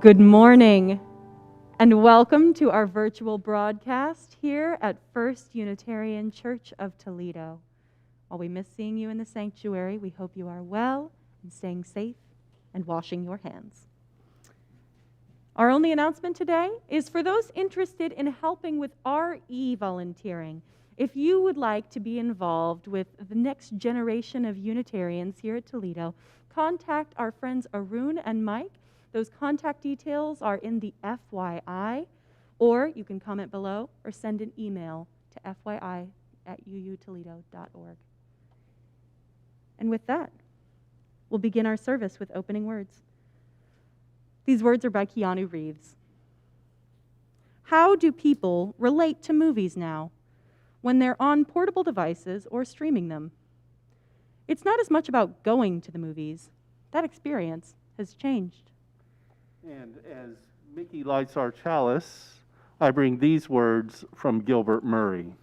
Good morning, and welcome to our virtual broadcast here at First Unitarian Church of Toledo. While we miss seeing you in the sanctuary, we hope you are well and staying safe and washing your hands. Our only announcement today is for those interested in helping with RE volunteering. If you would like to be involved with the next generation of Unitarians here at Toledo, contact our friends Arun and Mike. Those contact details are in the FYI, or you can comment below or send an email to fyi@uutoledo.org. And with that, we'll begin our service with opening words. These words are by Keanu Reeves. How do people relate to movies now when they're on portable devices or streaming them? It's not as much about going to the movies. That experience has changed. And as Mickey lights our chalice, I bring these words from Gilbert Murray.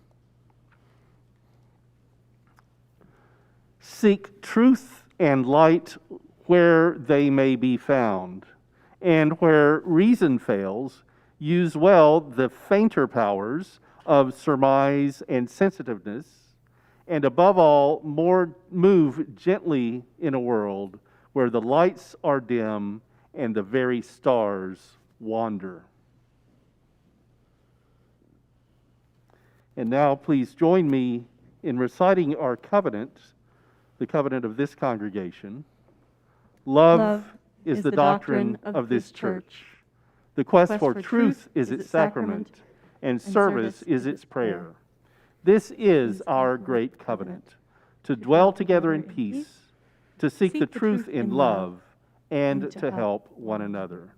Seek truth and light where they may be found, and where reason fails, use well the fainter powers of surmise and sensitiveness, and above all, move gently in a world where the lights are dim and the very stars wander. And now please join me in reciting our covenant, the covenant of this congregation. Love is the doctrine of this church. The quest for truth is its sacrament, and service is its prayer. This is our great covenant, to dwell together in peace, to seek the truth in love, and to help one another.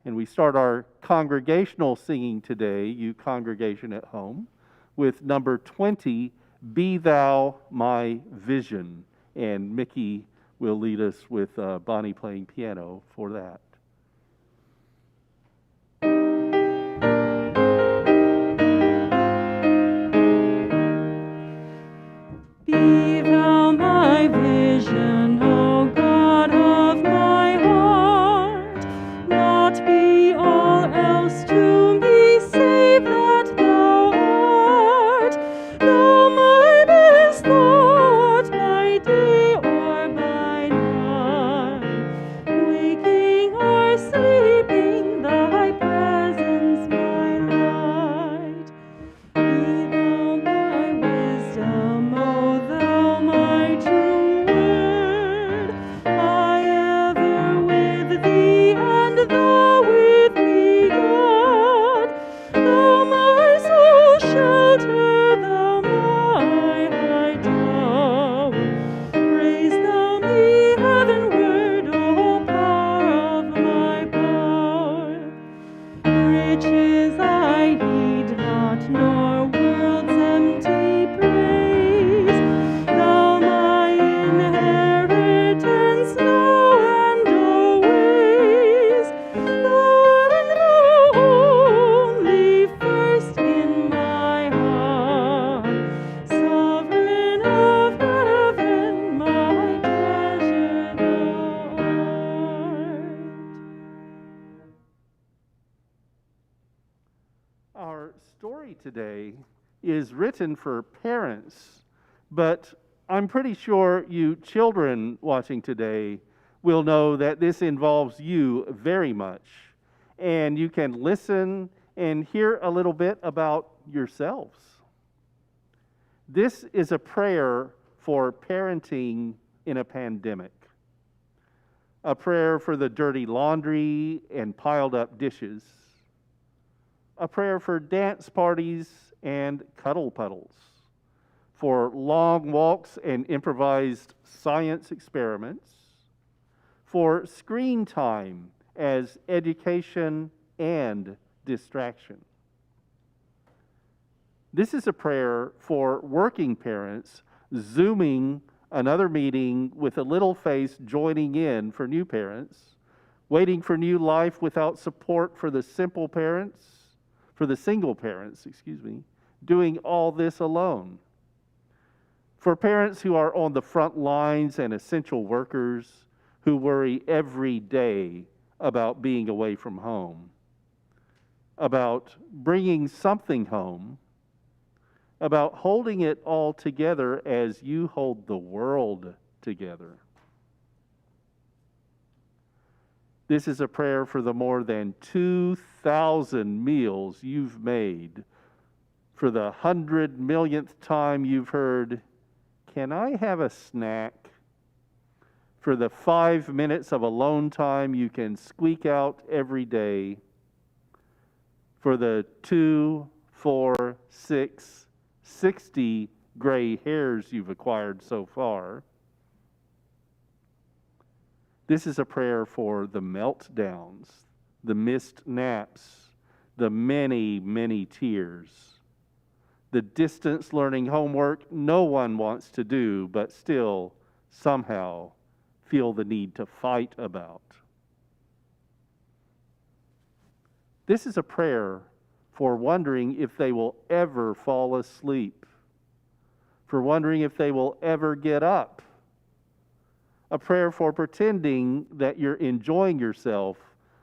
And we start our congregational singing today, you congregation at home, with number 20, Be Thou My Vision. And Mickey will lead us with Bonnie playing piano for that. Be thou my vision, O God of my heart, not be all else to me save that thou art. Thou my best thought by day or by night, waking or sleeping, thy presence my light. Be thou my wisdom, O thou my true word. I ever with thee, and thou with me, God. Thou my soul shelter, thou my high tower. Raise thou me heavenward, O power of my power. Riches I heed not, nor world's empty praise. Thou my inheritance now and always. Thou and thou only first in my heart. Sovereign of heaven, my treasure thou art. Our story today is written for parents, but I'm pretty sure you children watching today will know that this involves you very much. And you can listen and hear a little bit about yourselves. This is a prayer for parenting in a pandemic. A prayer for the dirty laundry and piled up dishes. A prayer for dance parties and cuddle puddles, for long walks and improvised science experiments, for screen time as education and distraction. This is a prayer for working parents Zooming another meeting with a little face joining in for new parents, waiting for new life without support for the single parents, doing all this alone. For parents who are on the front lines and essential workers who worry every day about being away from home, about bringing something home, about holding it all together as you hold the world together. This is a prayer for the more than 2,000 meals you've made, for the 100 millionth time you've heard, "Can I have a snack?" For the 5 minutes of alone time you can squeak out every day, for the 2, 4, 6, 60 gray hairs you've acquired so far. This is a prayer for the meltdowns, the missed naps, the many, many tears, the distance learning homework no one wants to do, but still somehow feel the need to fight about. This is a prayer for wondering if they will ever fall asleep, for wondering if they will ever get up, a prayer for pretending that you're enjoying yourself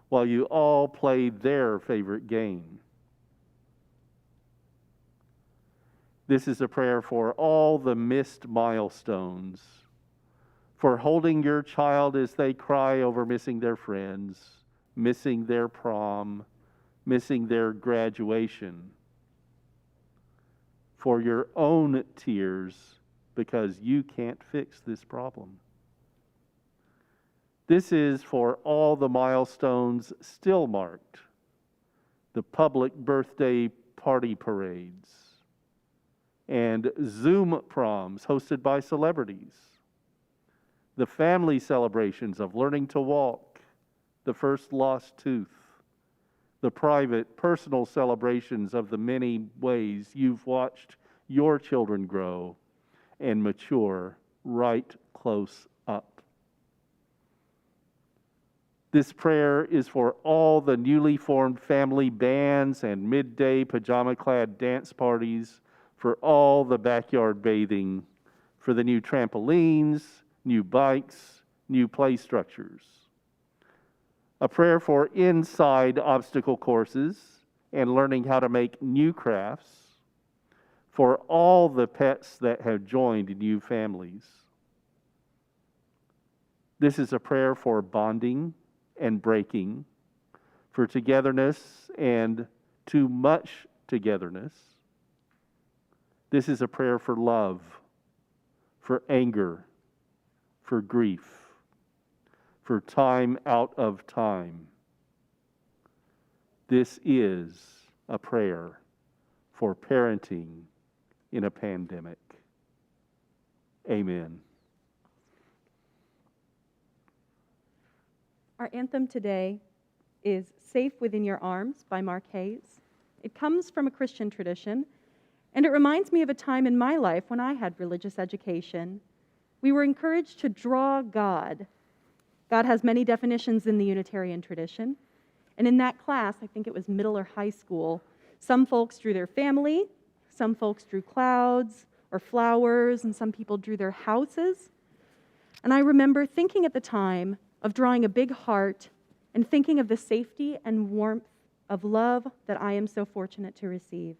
while you all play their favorite game. This is a prayer for all the missed milestones, for holding your child as they cry over missing their friends, missing their prom, missing their graduation, for your own tears because you can't fix this problem. This is for all the milestones still marked, the public birthday party parades, and Zoom proms hosted by celebrities, the family celebrations of learning to walk, the first lost tooth, the private, personal celebrations of the many ways you've watched your children grow and mature right close up. This prayer is for all the newly formed family bands and midday pajama-clad dance parties, for all the backyard bathing, for the new trampolines, new bikes, new play structures. A prayer for inside obstacle courses and learning how to make new crafts, for all the pets that have joined new families. This is a prayer for bonding and breaking, for togetherness and too much togetherness. This is a prayer for love, for anger, for grief, for time out of time. This is a prayer for parenting in a pandemic. Amen. Our anthem today is Safe Within Your Arms by Mark Hayes. It comes from a Christian tradition, and it reminds me of a time in my life when I had religious education. We were encouraged to draw God. God has many definitions in the Unitarian tradition. And in that class, I think it was middle or high school, some folks drew their family, some folks drew clouds or flowers, and some people drew their houses. And I remember thinking at the time of drawing a big heart and thinking of the safety and warmth of love that I am so fortunate to receive.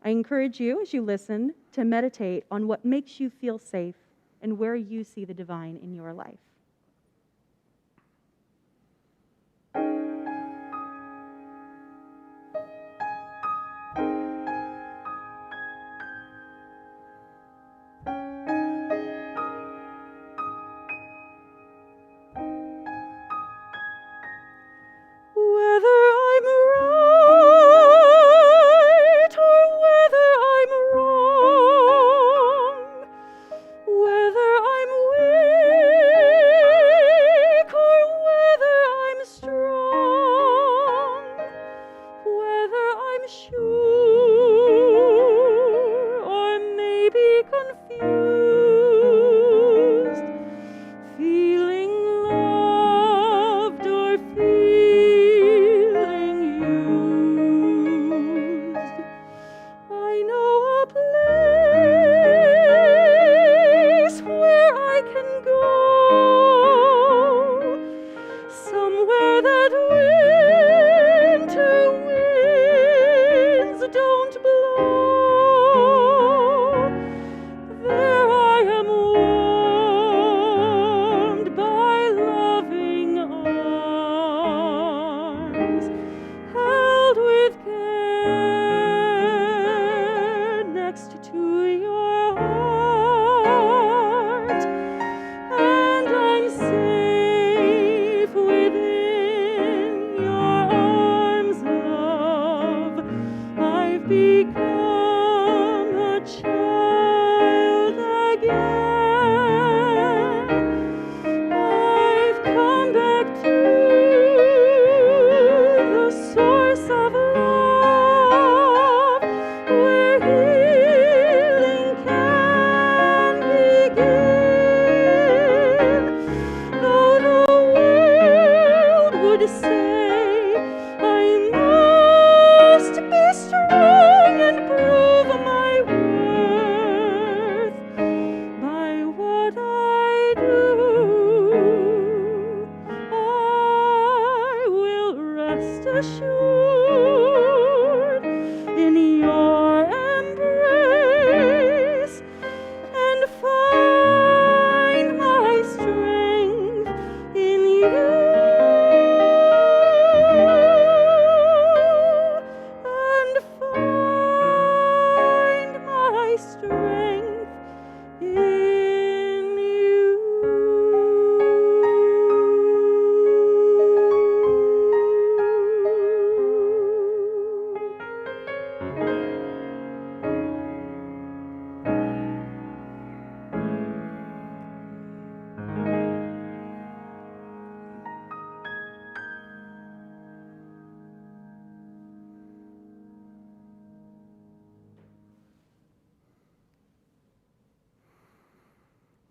I encourage you, as you listen, to meditate on what makes you feel safe and where you see the divine in your life. Whether I'm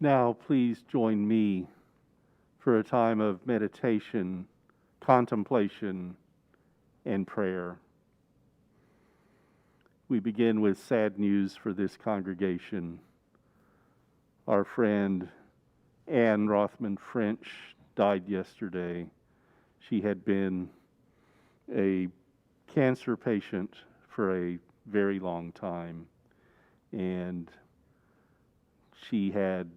Now, please join me for a time of meditation, contemplation, and prayer. We begin with sad news for this congregation. Our friend Anne Rothman French died yesterday. She had been a cancer patient for a very long time, and she had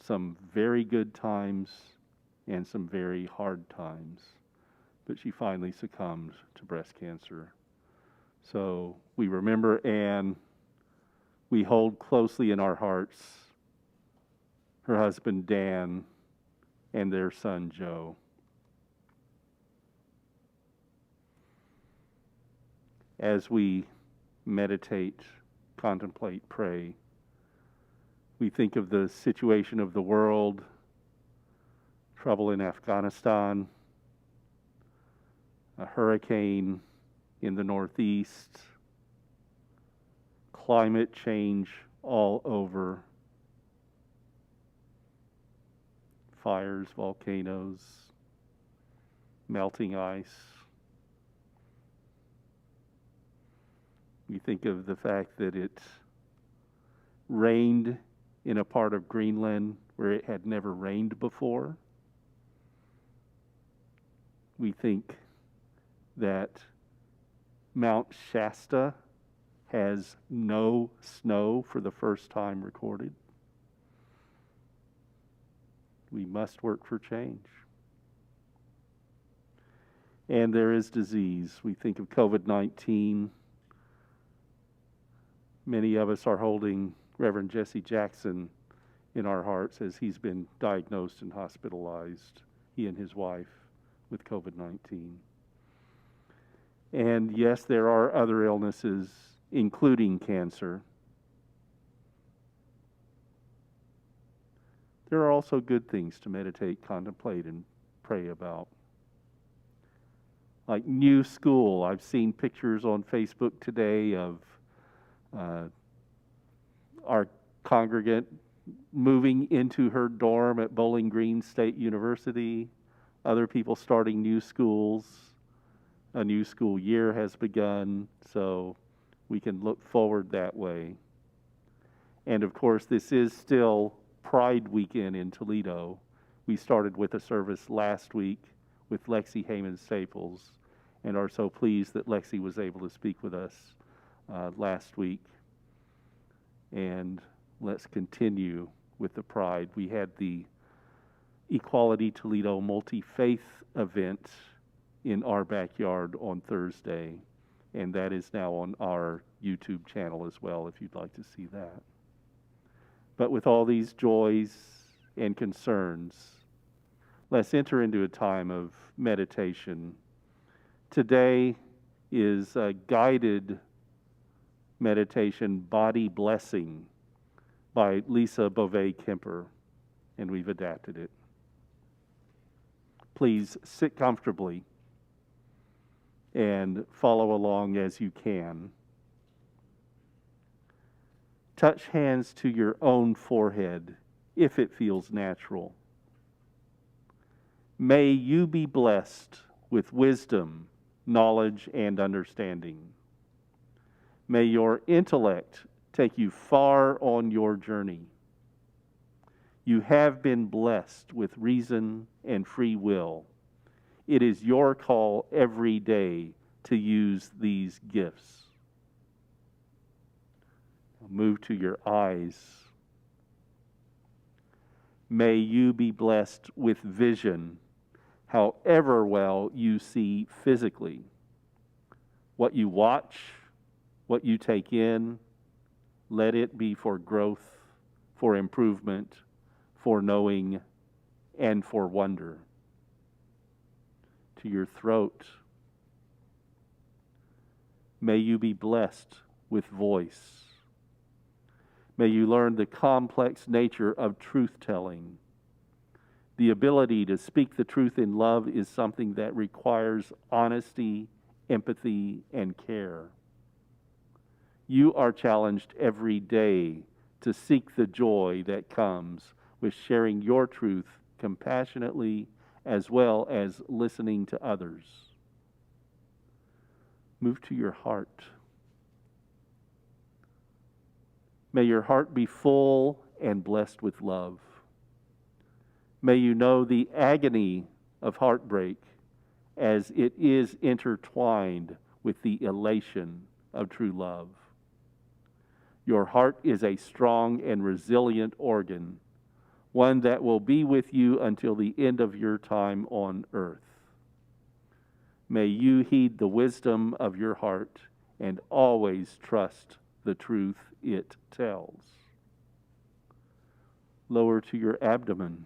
some very good times and some very hard times, but she finally succumbed to breast cancer. So we remember Anne. We hold closely in our hearts her husband Dan and their son Joe. As we meditate, contemplate, pray, we think of the situation of the world, trouble in Afghanistan, a hurricane in the Northeast, climate change all over, fires, volcanoes, melting ice. We think of the fact that it rained in a part of Greenland where it had never rained before. We think that Mount Shasta has no snow for the first time recorded. We must work for change. And there is disease. We think of COVID-19. Many of us are holding Reverend Jesse Jackson in our hearts as he's been diagnosed and hospitalized, he and his wife, with COVID-19. And yes, there are other illnesses, including cancer. There are also good things to meditate, contemplate, and pray about. Like new school. I've seen pictures on Facebook today of our congregant moving into her dorm at Bowling Green State University. Other people starting new schools. A new school year has begun, so we can look forward that way. And of course, this is still Pride Weekend in Toledo. We started with a service last week with Lexi Heyman Staples, and are so pleased that Lexi was able to speak with us last week. And let's continue with the Pride. We had the Equality Toledo Multi-Faith event in our backyard on Thursday, and that is now on our YouTube channel as well if you'd like to see that. But with all these joys and concerns, let's enter into a time of meditation. Today is a guided meditation, Body Blessing, by Lisa Beauvais-Kemper, and we've adapted it. Please sit comfortably and follow along as you can. Touch hands to your own forehead if it feels natural. May you be blessed with wisdom, knowledge, and understanding. May your intellect take you far on your journey. You have been blessed with reason and free will. It is your call every day to use these gifts. Move to your eyes. May you be blessed with vision, however well you see physically. What you watch, what you take in, let it be for growth, for improvement, for knowing, and for wonder. To your throat, may you be blessed with voice. May you learn the complex nature of truth-telling. The ability to speak the truth in love is something that requires honesty, empathy, and care. You are challenged every day to seek the joy that comes with sharing your truth compassionately as well as listening to others. Move to your heart. May your heart be full and blessed with love. May you know the agony of heartbreak as it is intertwined with the elation of true love. Your heart is a strong and resilient organ, one that will be with you until the end of your time on earth. May you heed the wisdom of your heart and always trust the truth it tells. Lower to your abdomen.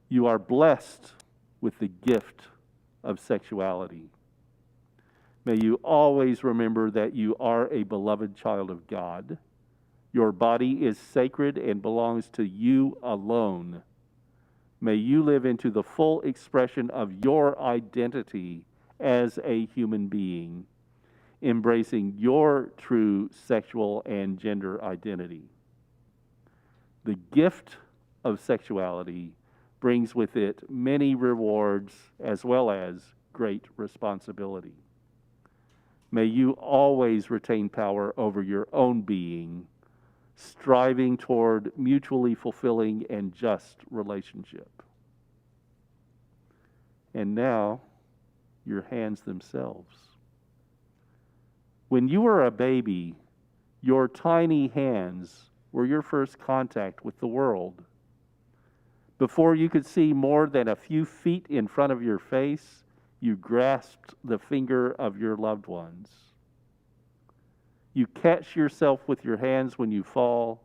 You are blessed with the gift of sexuality. May you always remember that you are a beloved child of God. Your body is sacred and belongs to you alone. May you live into the full expression of your identity as a human being, embracing your true sexual and gender identity. The gift of sexuality brings with it many rewards as well as great responsibility. May you always retain power over your own being, striving toward mutually fulfilling and just relationship. And now, your hands themselves. When you were a baby, your tiny hands were your first contact with the world. Before you could see more than a few feet in front of your face, you grasped the finger of your loved ones. You catch yourself with your hands when you fall,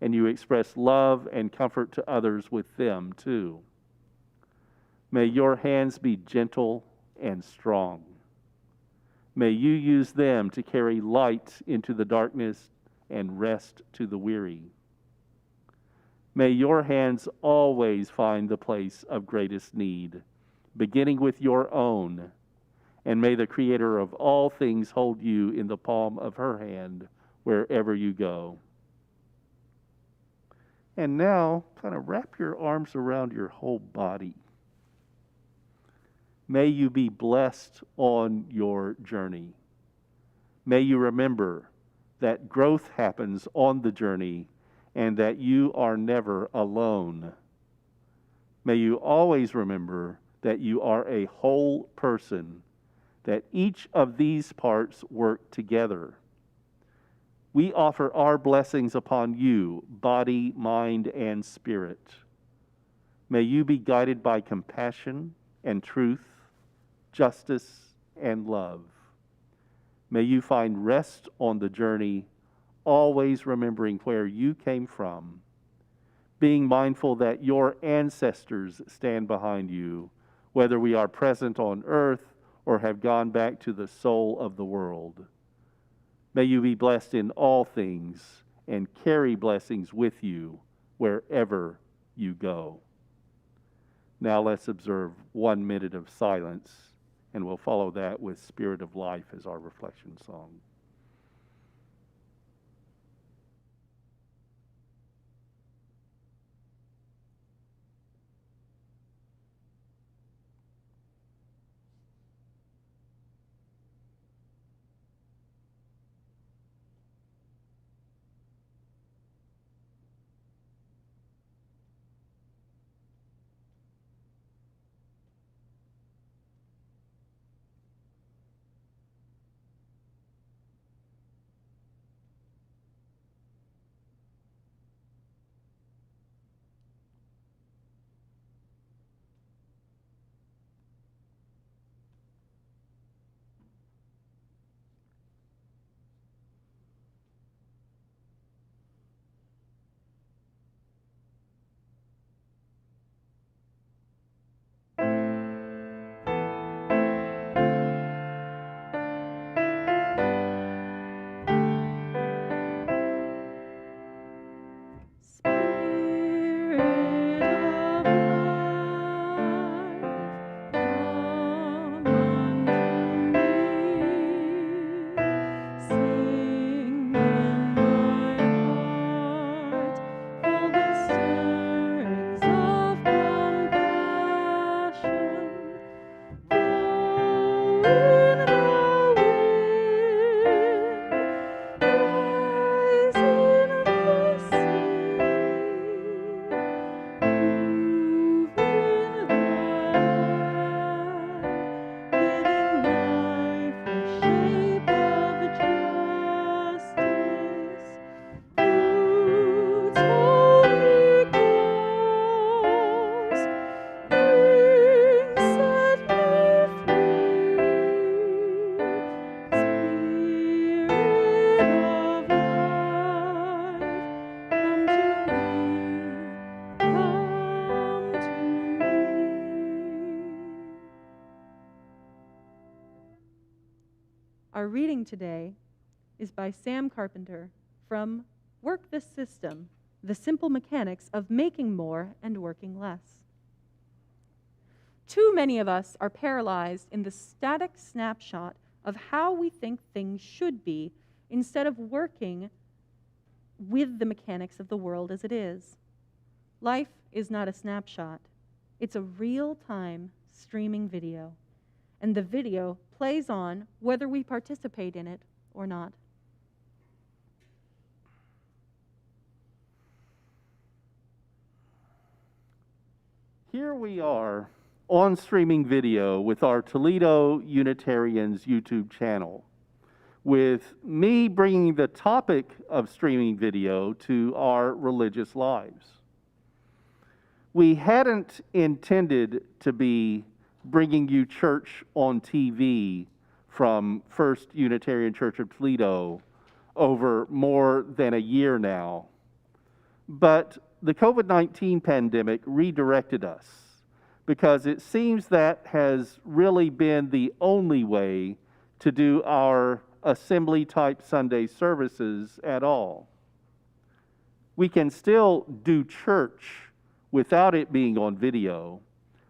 and you express love and comfort to others with them too. May your hands be gentle and strong. May you use them to carry light into the darkness and rest to the weary. May your hands always find the place of greatest need, beginning with your own, and may the Creator of all things hold you in the palm of her hand wherever you go. And now, kind of wrap your arms around your whole body. May you be blessed on your journey. May you remember that growth happens on the journey and that you are never alone. May you always remember that you are a whole person, that each of these parts work together. We offer our blessings upon you, body, mind, and spirit. May you be guided by compassion and truth, justice and love. May you find rest on the journey, always remembering where you came from, being mindful that your ancestors stand behind you, whether we are present on earth or have gone back to the soul of the world. May you be blessed in all things and carry blessings with you wherever you go. Now let's observe 1 minute of silence, and we'll follow that with Spirit of Life as our reflection song. Our reading today is by Sam Carpenter from Work the System, The Simple Mechanics of Making More and Working Less. Too many of us are paralyzed in the static snapshot of how we think things should be instead of working with the mechanics of the world as it is. Life is not a snapshot. It's a real-time streaming video, and the video plays on whether we participate in it or not. Here we are on streaming video with our Toledo Unitarians YouTube channel, with me bringing the topic of streaming video to our religious lives. We hadn't intended to be bringing you church on TV from First Unitarian Church of Toledo over more than a year now. But the COVID-19 pandemic redirected us, because it seems that has really been the only way to do our assembly-type Sunday services at all. We can still do church without it being on video,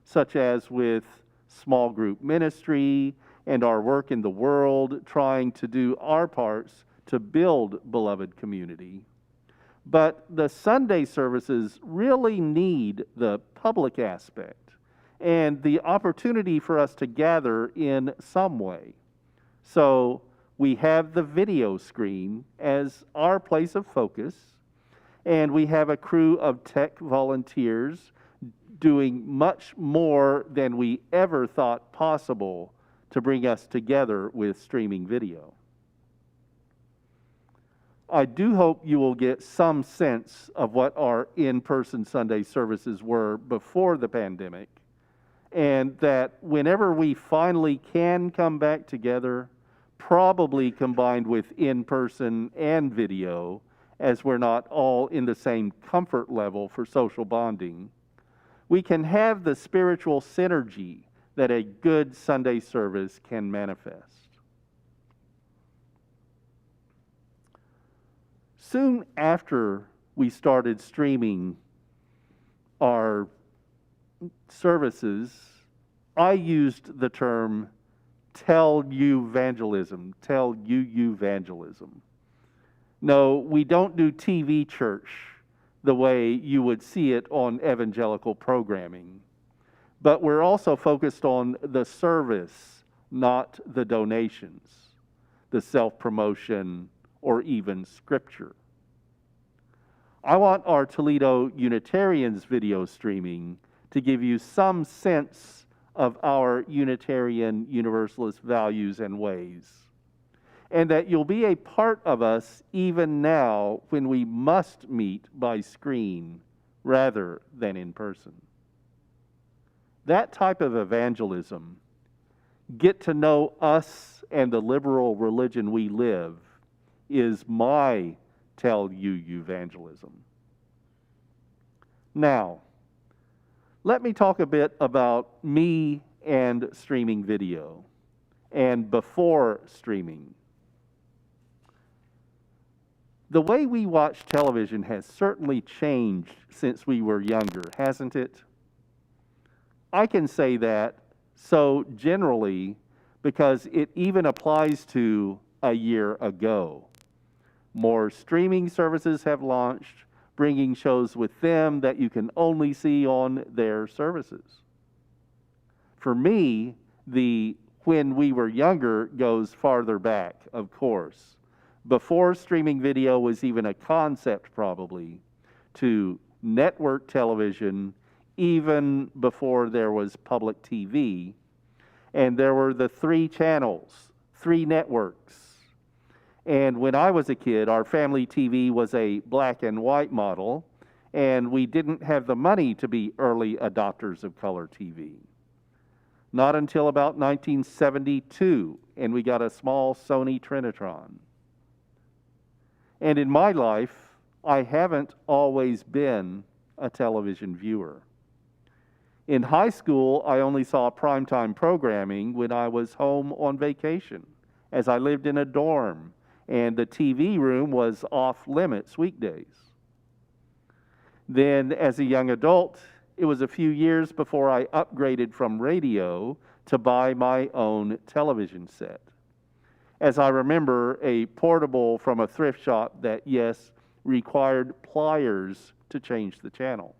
such as with small group ministry and our work in the world, trying to do our parts to build beloved community. But the Sunday services really need the public aspect and the opportunity for us to gather in some way. So we have the video screen as our place of focus, and we have a crew of tech volunteers doing much more than we ever thought possible to bring us together with streaming video. I do hope you will get some sense of what our in-person Sunday services were before the pandemic, and that whenever we finally can come back together, probably combined with in-person and video, as we're not all in the same comfort level for social bonding, we can have the spiritual synergy that a good Sunday service can manifest. Soon after we started streaming our services, I used the term tell you evangelism. No, we don't do TV church the way you would see it on evangelical programming. But we're also focused on the service, not the donations, the self-promotion, or even scripture. I want our Toledo Unitarians video streaming to give you some sense of our Unitarian Universalist values and ways, and that you'll be a part of us even now when we must meet by screen rather than in person. That type of evangelism, get to know us and the liberal religion we live, is my tell you evangelism. Now, let me talk a bit about me and streaming video, and before streaming. The way we watch television has certainly changed since we were younger, hasn't it? I can say that so generally because it even applies to a year ago. More streaming services have launched, bringing shows with them that you can only see on their services. For me, the when we were younger goes farther back, of course. Before streaming video was even a concept, probably, to network television, even before there was public TV. And there were the 3 channels, 3 networks. And when I was a kid, our family TV was a black and white model, and we didn't have the money to be early adopters of color TV. Not until about 1972, and we got a small Sony Trinitron. And in my life, I haven't always been a television viewer. In high school, I only saw primetime programming when I was home on vacation, as I lived in a dorm, and the TV room was off limits weekdays. Then, as a young adult, it was a few years before I upgraded from radio to buy my own television set. As I remember, a portable from a thrift shop that, yes, required pliers to change the channel.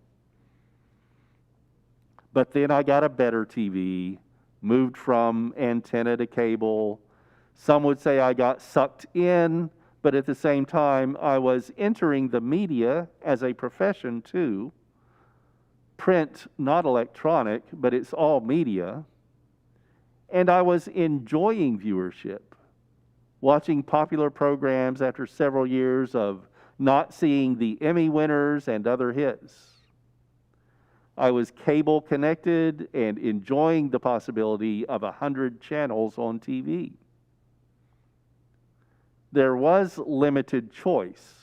But then I got a better TV, moved from antenna to cable. Some would say I got sucked in, but at the same time, I was entering the media as a profession too. Print, not electronic, but it's all media. And I was enjoying viewership, watching popular programs after several years of not seeing the Emmy winners and other hits. I was cable connected and enjoying the possibility of 100 channels on TV. There was limited choice.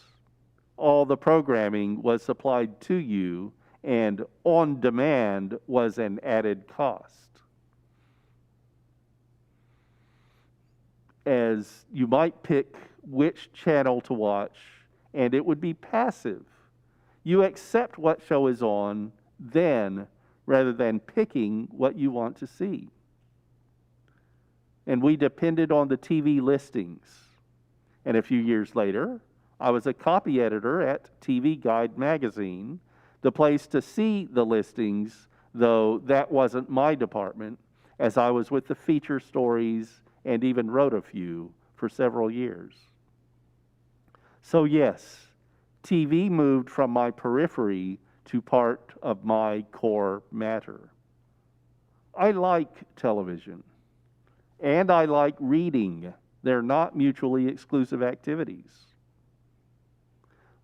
All the programming was supplied to you, and on demand was an added cost. As you might pick which channel to watch, and it would be passive. You accept what show is on then, rather than picking what you want to see. And we depended on the TV listings. And a few years later, I was a copy editor at TV Guide magazine, the place to see the listings, though that wasn't my department, as I was with the feature stories and even wrote a few for several years. So yes, TV moved from my periphery to part of my core matter. I like television, and I like reading. They're not mutually exclusive activities.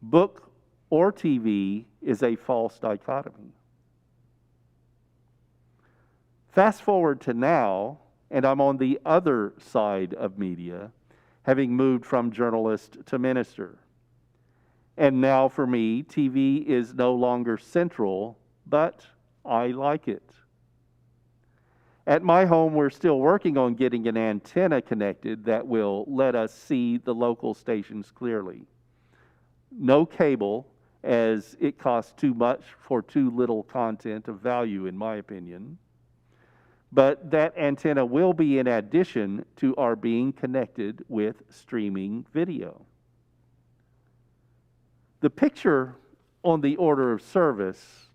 Book or TV is a false dichotomy. Fast forward to now, and I'm on the other side of media, having moved from journalist to minister. And now for me, TV is no longer central, but I like it. At my home, we're still working on getting an antenna connected that will let us see the local stations clearly. No cable, as it costs too much for too little content of value, in my opinion. But that antenna will be in addition to our being connected with streaming video. The picture on the order of service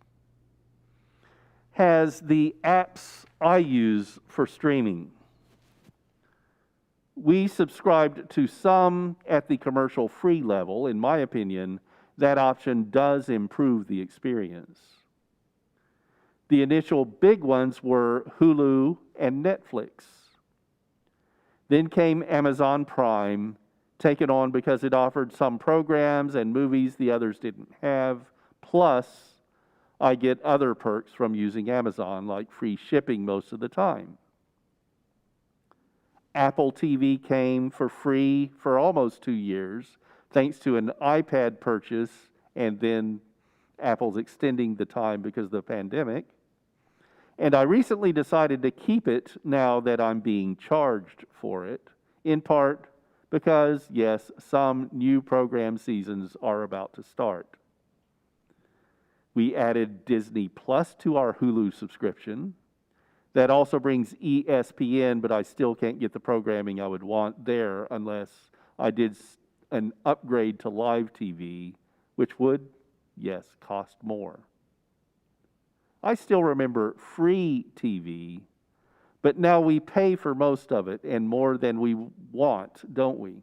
has the apps I use for streaming. We subscribed to some at the commercial free level. In my opinion, that option does improve the experience. The initial big ones were Hulu and Netflix. Then came Amazon Prime, taken on because it offered some programs and movies the others didn't have. Plus, I get other perks from using Amazon, like free shipping most of the time. Apple TV came for free for almost 2 years, thanks to an iPad purchase, and then Apple's extending the time because of the pandemic. And I recently decided to keep it now that I'm being charged for it, in part because, yes, some new program seasons are about to start. We added Disney Plus to our Hulu subscription. That also brings ESPN, but I still can't get the programming I would want there unless I did an upgrade to live TV, which would, yes, cost more. I still remember free TV, but now we pay for most of it and more than we want, don't we?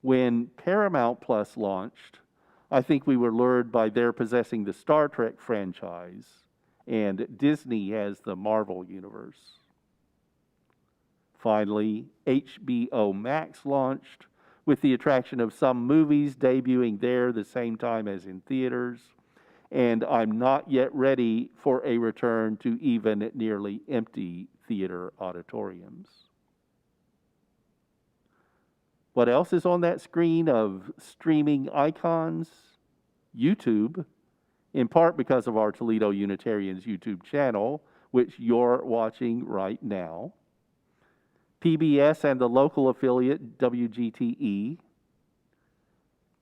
When Paramount Plus launched, I think we were lured by their possessing the Star Trek franchise, and Disney has the Marvel universe. Finally, HBO Max launched with the attraction of some movies debuting there the same time as in theaters, and I'm not yet ready for a return to even nearly empty theater auditoriums. What else is on that screen of streaming icons? YouTube, in part because of our Toledo Unitarians YouTube channel, which you're watching right now. PBS and the local affiliate WGTE.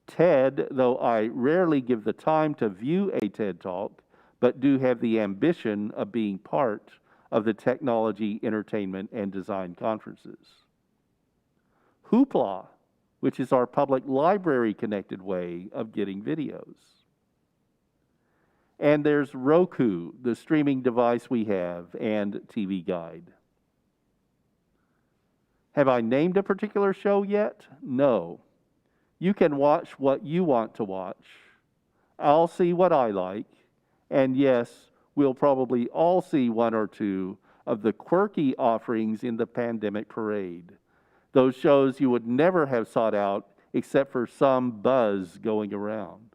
TED, though I rarely give the time to view a TED Talk, but do have the ambition of being part of the technology, entertainment, and design conferences. Hoopla, which is our public library-connected way of getting videos. And there's Roku, the streaming device we have, and TV Guide. Have I named a particular show yet? No. You can watch what you want to watch. I'll see what I like. And yes, we'll probably all see one or two of the quirky offerings in the pandemic parade. Those shows you would never have sought out except for some buzz going around.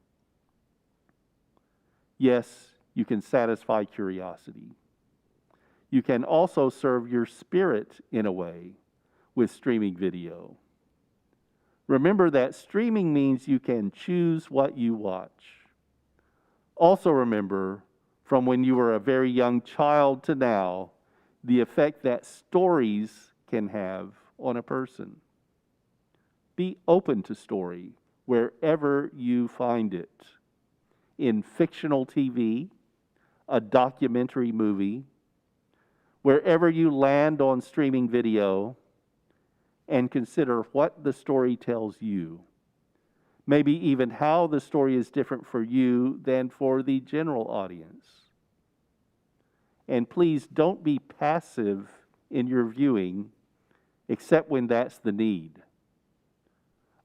Yes, you can satisfy curiosity. You can also serve your spirit in a way with streaming video. Remember that streaming means you can choose what you watch. Also remember, from when you were a very young child to now, the effect that stories can have on a person. Be open to story wherever you find it. In fictional TV, a documentary movie, wherever you land on streaming video, and consider what the story tells you. Maybe even how the story is different for you than for the general audience. And please don't be passive in your viewing, except when that's the need.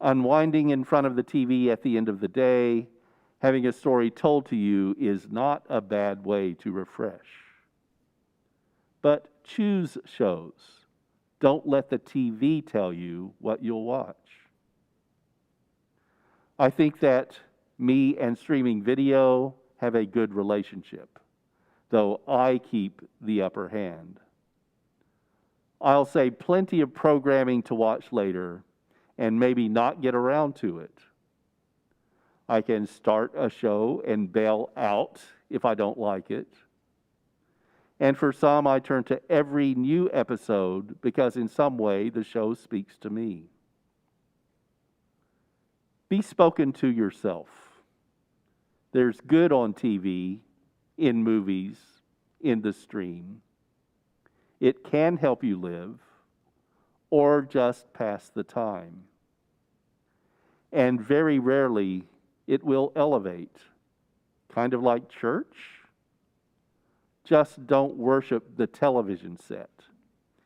Unwinding in front of the TV at the end of the day, having a story told to you is not a bad way to refresh. But choose shows. Don't let the TV tell you what you'll watch. I think that me and streaming video have a good relationship, though I keep the upper hand. I'll say plenty of programming to watch later and maybe not get around to it. I can start a show and bail out if I don't like it. And for some, I turn to every new episode because in some way the show speaks to me. Be spoken to yourself. There's good on TV, in movies, in the stream. It can help you live or just pass the time. And very rarely it will elevate, kind of like church. Just don't worship the television set.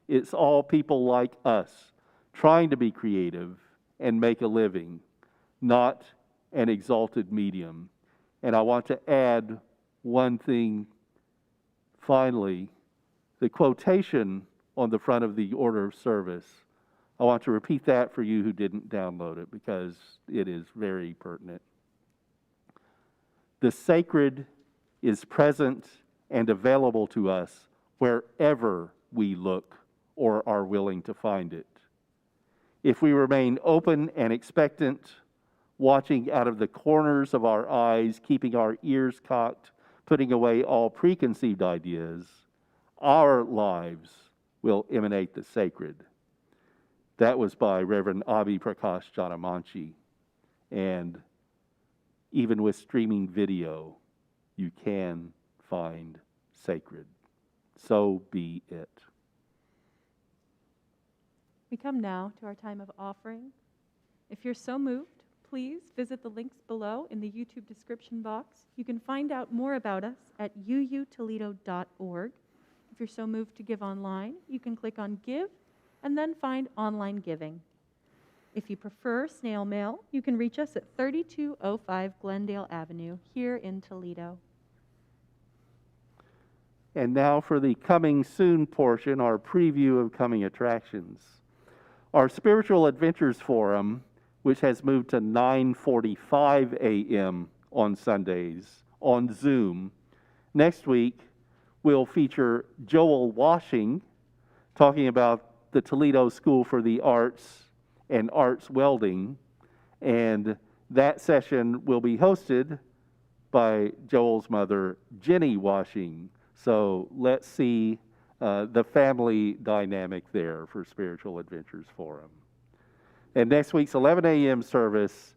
It's all people like us trying to be creative and make a living, not an exalted medium. And I want to add one thing finally. The quotation on the front of the order of service, I want to repeat that for you who didn't download it because it is very pertinent. The sacred is present and available to us wherever we look or are willing to find it. If we remain open and expectant, watching out of the corners of our eyes, keeping our ears cocked, putting away all preconceived ideas, our lives will emanate the sacred. That was by Reverend Abhi Prakash Janamanchi. And even with streaming video, you can find sacred. So be it. We come now to our time of offering. If you're so moved, please visit the links below in the YouTube description box. You can find out more about us at uutoledo.org. If you're so moved to give online, you can click on Give and then find Online Giving. If you prefer snail mail, you can reach us at 3205 Glendale Avenue here in Toledo. And now for the coming soon portion, our preview of coming attractions. Our Spiritual Adventures Forum, which has moved to 9:45 a.m. on Sundays on Zoom. Next week, will feature Joel Washing talking about the Toledo School for the Arts and arts welding. And that session will be hosted by Joel's mother, Jenny Washing. So let's see the family dynamic there for Spiritual Adventures Forum. And next week's 11 a.m. service,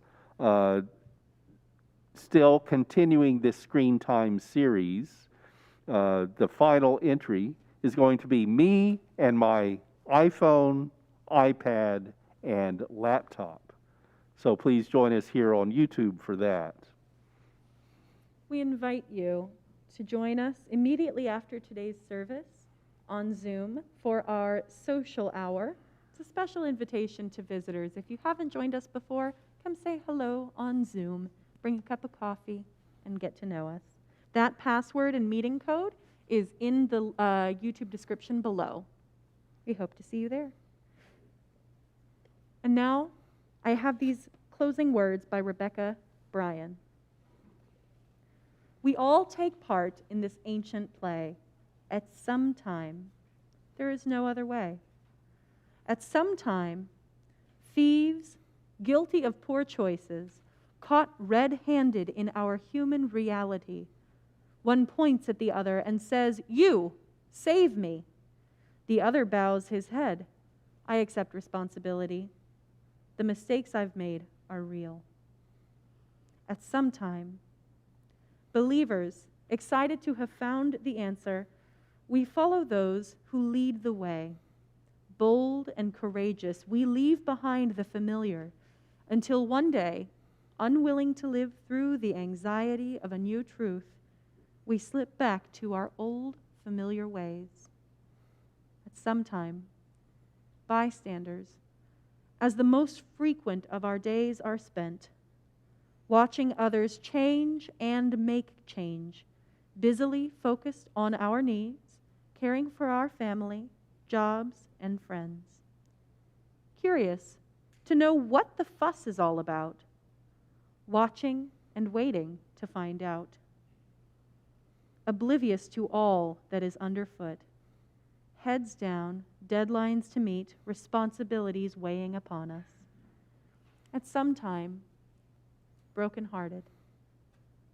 still continuing this screen time series, the final entry is going to be me and my iPhone, iPad, and laptop. So please join us here on YouTube for that. We invite you to join us immediately after today's service on Zoom for our social hour. It's a special invitation to visitors. If you haven't joined us before, come say hello on Zoom, bring a cup of coffee, and get to know us. That password and meeting code is in the YouTube description below. We hope to see you there. And now, I have these closing words by Rebecca Bryan. We all take part in this ancient play. At some time, there is no other way. At some time, thieves, guilty of poor choices, caught red-handed in our human reality. One points at the other and says, "You, save me." The other bows his head. I accept responsibility. The mistakes I've made are real. At some time, believers, excited to have found the answer, we follow those who lead the way. Bold and courageous, we leave behind the familiar until one day, unwilling to live through the anxiety of a new truth, we slip back to our old familiar ways. At some time, bystanders, as the most frequent of our days are spent, watching others change and make change, busily focused on our needs, caring for our family, jobs, and friends. Curious to know what the fuss is all about, watching and waiting to find out. Oblivious to all that is underfoot, heads down, deadlines to meet, responsibilities weighing upon us. At some time, brokenhearted,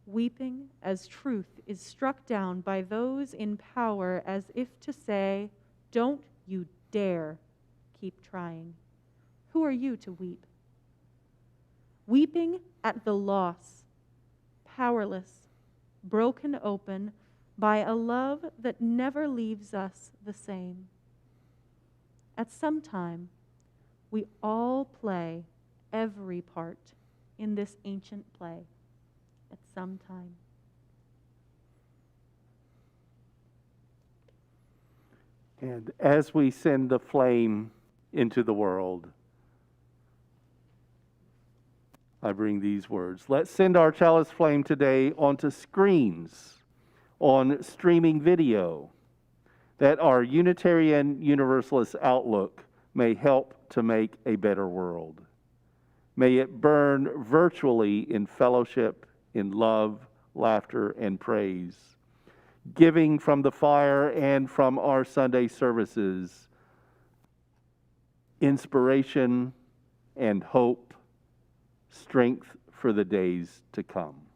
weeping as truth is struck down by those in power as if to say, "Don't you dare keep trying. Who are you to weep?" Weeping at the loss, powerless, broken open by a love that never leaves us the same. At some time, we all play every part in this ancient play. At some time. And as we send the flame into the world, I bring these words. Let's send our chalice flame today onto screens, on streaming video, that our Unitarian Universalist outlook may help to make a better world. May it burn virtually in fellowship, in love, laughter, and praise, giving from the fire and from our Sunday services inspiration and hope, strength for the days to come.